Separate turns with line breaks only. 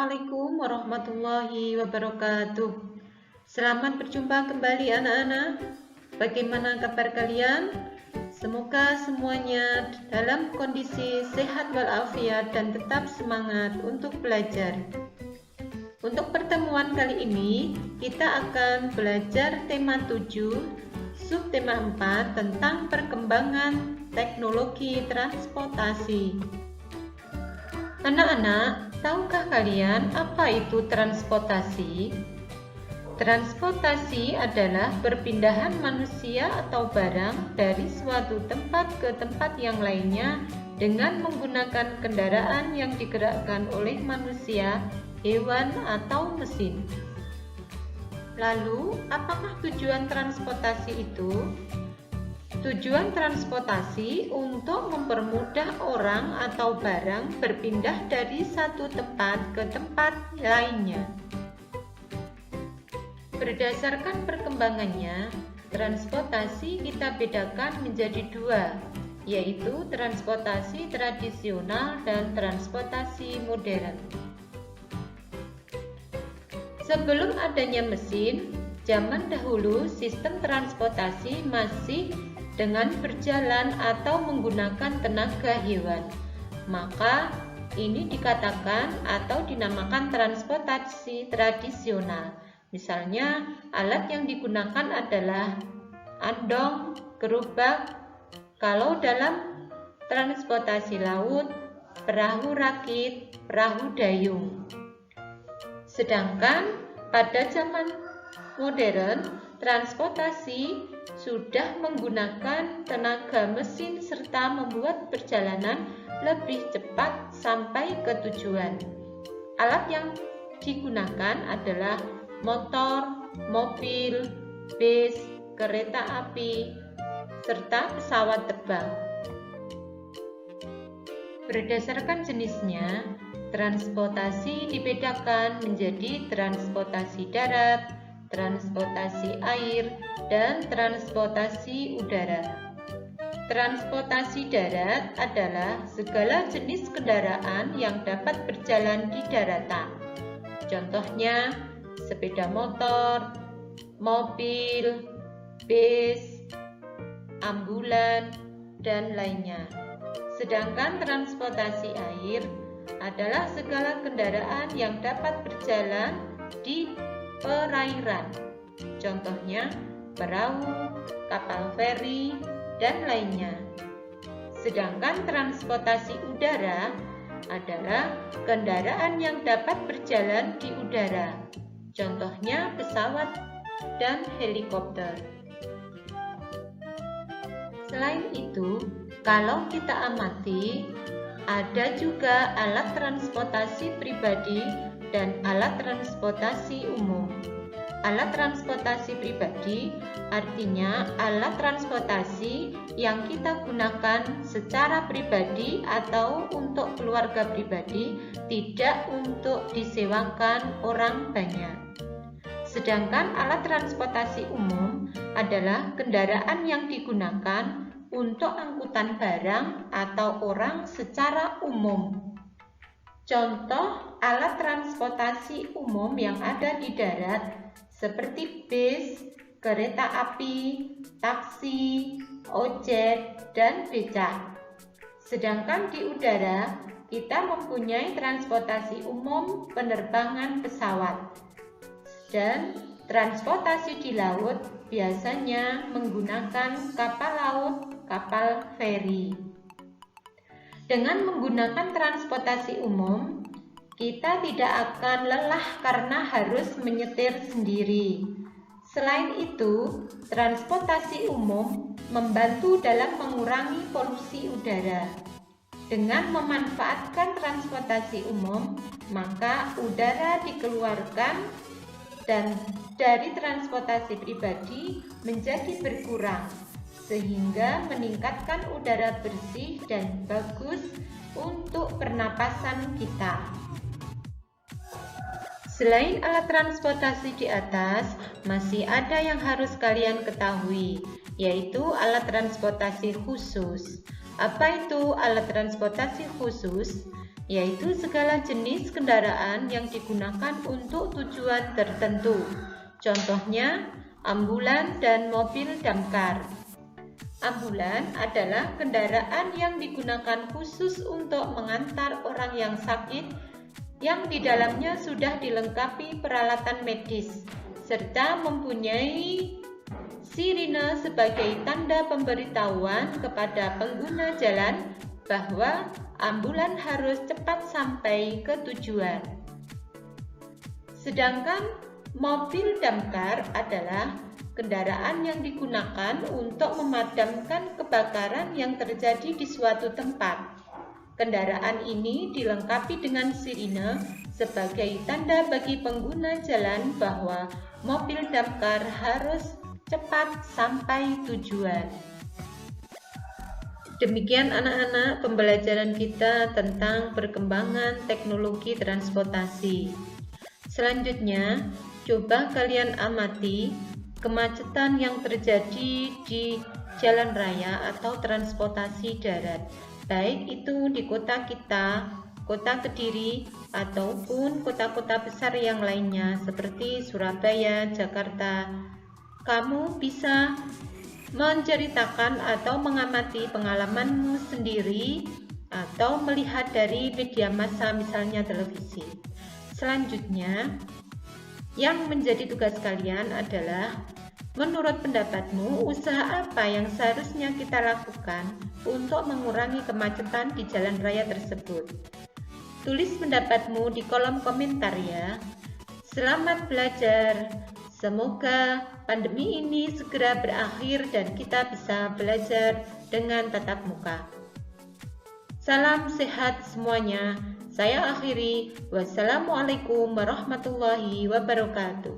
Assalamualaikum warahmatullahi wabarakatuh. Selamat berjumpa kembali anak-anak. Bagaimana kabar kalian? Semoga semuanya dalam kondisi sehat walafiat dan tetap semangat untuk belajar. Untuk pertemuan kali ini, kita akan belajar tema 7, subtema 4 tentang perkembangan teknologi transportasi. Anak-anak, tahukah kalian apa itu transportasi? Transportasi adalah perpindahan manusia atau barang dari suatu tempat ke tempat yang lainnya dengan menggunakan kendaraan yang digerakkan oleh manusia, hewan, atau mesin. Lalu, apakah tujuan transportasi itu? Tujuan transportasi untuk mempermudah orang atau barang berpindah dari satu tempat ke tempat lainnya. Berdasarkan perkembangannya, transportasi kita bedakan menjadi dua, yaitu transportasi tradisional dan transportasi modern. Sebelum adanya mesin, zaman dahulu sistem transportasi masih dengan berjalan atau menggunakan tenaga hewan. Maka ini dikatakan atau dinamakan transportasi tradisional. Misalnya, alat yang digunakan adalah andong, gerobak. Kalau dalam transportasi laut, perahu rakit, perahu dayung. Sedangkan pada zaman modern, transportasi sudah menggunakan tenaga mesin serta membuat perjalanan lebih cepat sampai ke tujuan. Alat yang digunakan adalah motor, mobil, bis, kereta api, serta pesawat terbang. Berdasarkan jenisnya, transportasi dibedakan menjadi transportasi darat, transportasi air, dan transportasi udara. Transportasi darat adalah segala jenis kendaraan yang dapat berjalan di daratan. Contohnya, sepeda motor, mobil, bis, ambulan, dan lainnya. Sedangkan transportasi air adalah segala kendaraan yang dapat berjalan di perairan. Contohnya, perahu, kapal feri, dan lainnya. Sedangkan transportasi udara adalah kendaraan yang dapat berjalan di udara. Contohnya, pesawat dan helikopter. Selain itu, kalau kita amati, ada juga alat transportasi pribadi dan alat transportasi umum. Alat transportasi pribadi artinya alat transportasi yang kita gunakan secara pribadi atau untuk keluarga pribadi, tidak untuk disewakan orang banyak. Sedangkan alat transportasi umum adalah kendaraan yang digunakan untuk angkutan barang atau orang secara umum. Contoh alat transportasi umum yang ada di darat seperti bis, kereta api, taksi, ojek, dan becak. Sedangkan di udara, kita mempunyai transportasi umum penerbangan pesawat. Dan transportasi di laut biasanya menggunakan kapal laut, kapal feri. Dengan menggunakan transportasi umum, kita tidak akan lelah karena harus menyetir sendiri. Selain itu, transportasi umum membantu dalam mengurangi polusi udara. Dengan memanfaatkan transportasi umum, maka udara dikeluarkan dan dari transportasi pribadi menjadi berkurang, sehingga meningkatkan udara bersih dan bagus untuk pernapasan kita. Selain alat transportasi di atas, masih ada yang harus kalian ketahui, yaitu alat transportasi khusus. Apa itu alat transportasi khusus? yaitu segala jenis kendaraan yang digunakan untuk tujuan tertentu. Contohnya, ambulan dan mobil damkar. Ambulan adalah kendaraan yang digunakan khusus untuk mengantar orang yang sakit yang di dalamnya sudah dilengkapi peralatan medis serta mempunyai sirine sebagai tanda pemberitahuan kepada pengguna jalan bahwa ambulan harus cepat sampai ke tujuan. Sedangkan mobil damkar adalah kendaraan yang digunakan untuk memadamkan kebakaran yang terjadi di suatu tempat. Kendaraan ini dilengkapi dengan sirine sebagai tanda bagi pengguna jalan bahwa mobil damkar harus cepat sampai tujuan. Demikian anak-anak pembelajaran kita tentang perkembangan teknologi transportasi. Selanjutnya, coba kalian amati kemacetan yang terjadi di jalan raya atau transportasi darat, baik itu di kota kita, kota Kediri, ataupun kota-kota besar yang lainnya seperti Surabaya, Jakarta. Kamu bisa menceritakan atau mengamati pengalamanmu sendiri atau melihat dari media massa misalnya televisi. Selanjutnya, yang menjadi tugas kalian adalah menurut pendapatmu usaha apa yang seharusnya kita lakukan untuk mengurangi kemacetan di jalan raya tersebut. Tulis pendapatmu di kolom komentar ya. Selamat belajar. Semoga pandemi ini segera berakhir dan kita bisa belajar dengan tatap muka. Salam sehat semuanya. Saya akhiri. Wassalamualaikum warahmatullahi wabarakatuh.